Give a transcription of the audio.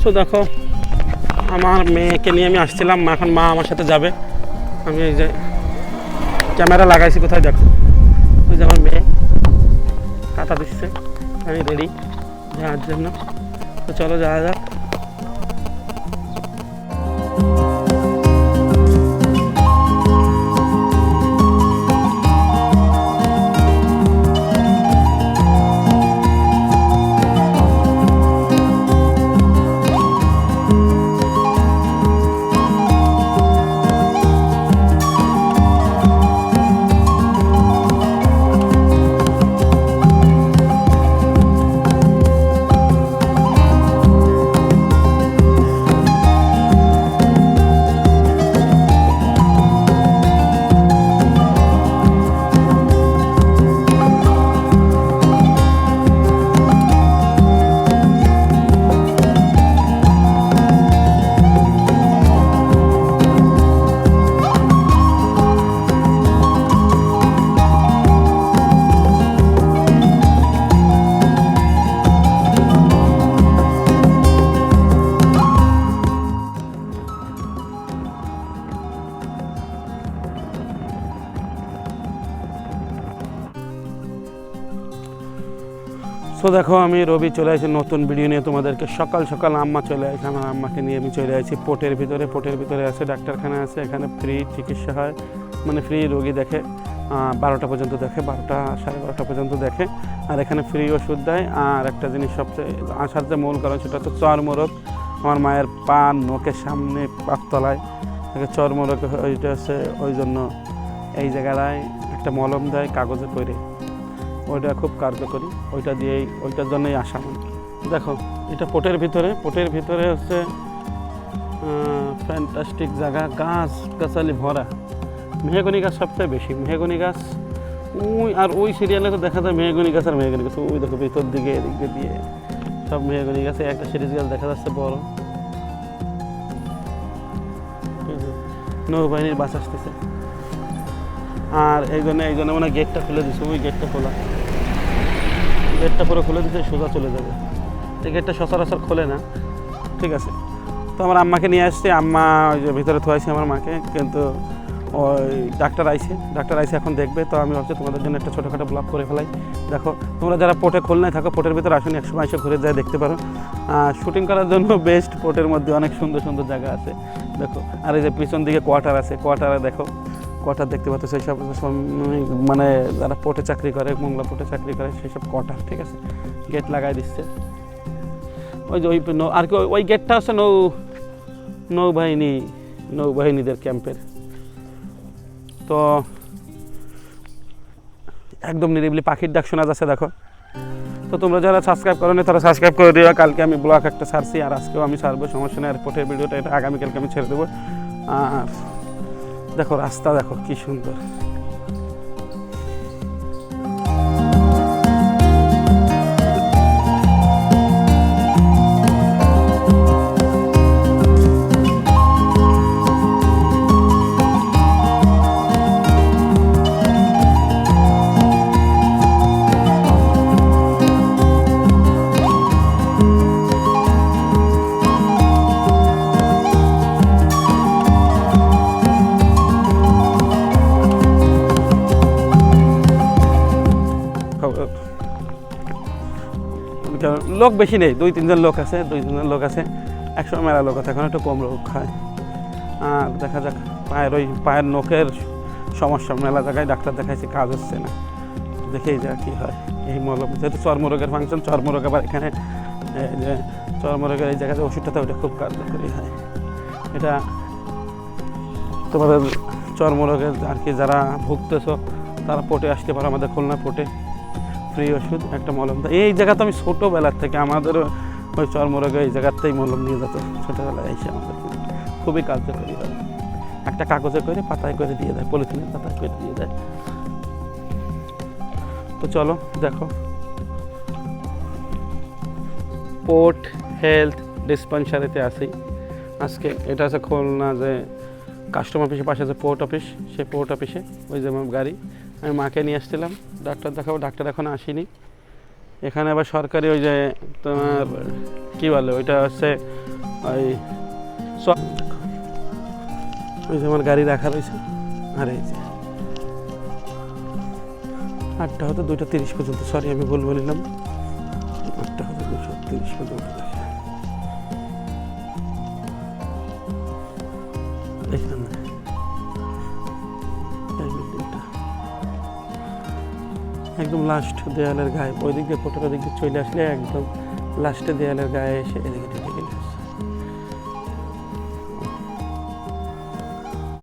So দেখো আমার মেয়েকে নিয়ে আমি আসছিলাম, এখন মা আমার সাথে যাবে। আমি এই যে ক্যামেরা লাগাইছি, কোথায় দেখো, ওই যে আমার মেয়ে কাটা দিচ্ছে, আমি রেডি যাওয়ার জন্য। তো চলো যাওয়া যাক। তো দেখো আমি রবি চলে আসি নতুন ভিডিও নিয়ে তোমাদেরকে। সকাল সকাল আম্মা চলে আসে, আমার আম্মাকে নিয়ে আমি চলে আসি পোর্টের ভিতরে। পোর্টের ভিতরে আছে ডাক্তারখানা আছে, এখানে ফ্রি চিকিৎসা হয়, মানে ফ্রি রোগী দেখে, 12টা পর্যন্ত দেখে, 12টা 12:30 পর্যন্ত দেখে। আর এখানে ফ্রি ওষুধ দেয়। আর একটা জিনিস সবচেয়ে আসার যে মূল কারণ সেটা হচ্ছে চর্মরোগ। আমার মায়ের পা নোকের সামনে পাততলায় চর্মরোগ, ওইটা হচ্ছে ওই জন্য এই জায়গায় একটা মলম দেয় কাগজে করে, ওইটা খুব কার্যকরী, ওইটা দিয়েই ওইটার জন্যই আসা। দেখো এটা পোর্টের ভিতরে, পোর্টের ভিতরে হচ্ছে ফ্যান্টাস্টিক জায়গা, গাছ গাছালি ভরা, মেহগনি গাছ সবচেয়ে বেশি, মেহগনি গাছ ওই। আর ওই সিরিয়ালে তো দেখা যায় মেহগনি গাছ আর মেহগনি গাছ, ওই দেখো ভিতর দিকে এদিক দিয়ে সব মেহগনি গাছে। একটা সিরিজ গাছ দেখা যাচ্ছে বড়, নৌবাহিনীর বাস আসতেছে। আর এই জন্য মানে গেটটা খুলে দিচ্ছে, ওই গেটটা খোলা, গেটটা পুরো খুলে দিচ্ছে, সোজা চলে যাবে। এই গেটটা সচরাচর খোলে না, ঠিক আছে। তো আমার আম্মাকে নিয়ে আসছি, আম্মা ওই যে ভিতরে থুয়াইছে আমার মাকে, কিন্তু ওই ডাক্তার আইসে এখন দেখবে। তো আমি ভাবছি তোমাদের জন্য একটা ছোটোখাটো ব্লগ করে ফেলাই। দেখো তোমরা যারা পোর্টে খুলনায় থাকো, পোর্টের ভিতরে আসুন, একসময় এসে ঘুরে যায় দেখতে পারো। শুটিং করার জন্য বেস্ট, পোর্টের মধ্যে অনেক সুন্দর সুন্দর জায়গা আছে দেখো। আর এই যে পিছন দিকে কোয়ার্টার আছে, কোয়ার্টারে দেখো, কোয়ার্টার দেখতে পাচ্ছ, সেই সব মানে যারা পোর্টে চাকরি করে, মোংলা পোর্টে চাকরি করে, সেই সব কোয়ার্টার, ঠিক আছে। গেট লাগাই দিচ্ছে ওই যে ওই আর কি, ওই গেটটা হচ্ছে নৌবাহিনীদের ক্যাম্পের। তো একদম নিরিবিলি পাখির ডাক শোনা যাচ্ছে দেখো। তো তোমরা যারা সাবস্ক্রাইব করো না তারা সাবস্ক্রাইব করে দিও। কালকে আমি ব্লগ একটা ছাড়ছি, আর আজকেও আমি ছাড়বো, সমস্যা নেই। আর পোর্টের ভিডিওটা এটা আগামীকালকে আমি ছেড়ে দেবো। আর দেখো রাস্তা দেখো কি সুন্দর। লোক বেশি নেই, 2-3 জন লোক আছে, 2-3 জন লোক আছে। একসময় মেলা লোক আছে, এখন একটু কম লোক হয়। আর দেখা যাক, পায়ের নখের সমস্যা, মেলা জায়গায় ডাক্তার দেখাইছে, কাজ হচ্ছে না, দেখেই যা কী হয়। এই মলম যেহেতু চর্মরোগের ফাংশন, চর্মরোগ আবার এখানে যে চর্মরোগের এই জায়গাতে ওষুধটাতে ওইটা খুব কার্যকরী হয়। এটা তোমাদের চর্মরোগের আর কি যারা ভুগতেছো তারা পোর্টে আসতে পারো, আমাদের খুলনা পোর্টে ফ্রি ওষুধ একটা মলম। এই জায়গাতে আমি ছোটোবেলার থেকে আমাদের ওই চর্মরোগে এই জায়গাতেই মলম নিয়ে যেত, ছোটোবেলায় এসে আমাদের খুবই কার্যকরী হয়। একটা কাগজে করে পাতায় করে দিয়ে দেয়, পলিথিনের পাতায় করে দিয়ে দেয়। তো চলো দেখো, পোর্ট হেলথ ডিসপেন্সারিতে আসি আজকে। এটা আছে খুলনা যে কাস্টম অফিসের পাশে যে পোর্ট অফিস, সেই পোর্ট অফিসে ওই যে আমার গাড়ি, আমি মাকে নিয়ে আসছিলাম ডাক্তার দেখাবো। ডাক্তার এখনও আসেনি। এখানে আবার সরকারি ওই যে তোমার কী বলে ওইটা হচ্ছে ওই ওই যে আমার গাড়ি রাখা রয়েছে, আর এই যে 8টা হতে 2:30 পর্যন্ত, সরি আমি ভুল বলিলাম, 8টা হতে 2:30 পর্যন্ত দেখে এখানে এই বিল্ডিংটা একদম লাস্ট দেয়ালের গায়ে, ওই দিক দিয়ে কোটার দিক দিয়ে চলে আসলে একদম লাস্টে দেয়ালের গায়ে এসে এদিকে ঢুকে গেলে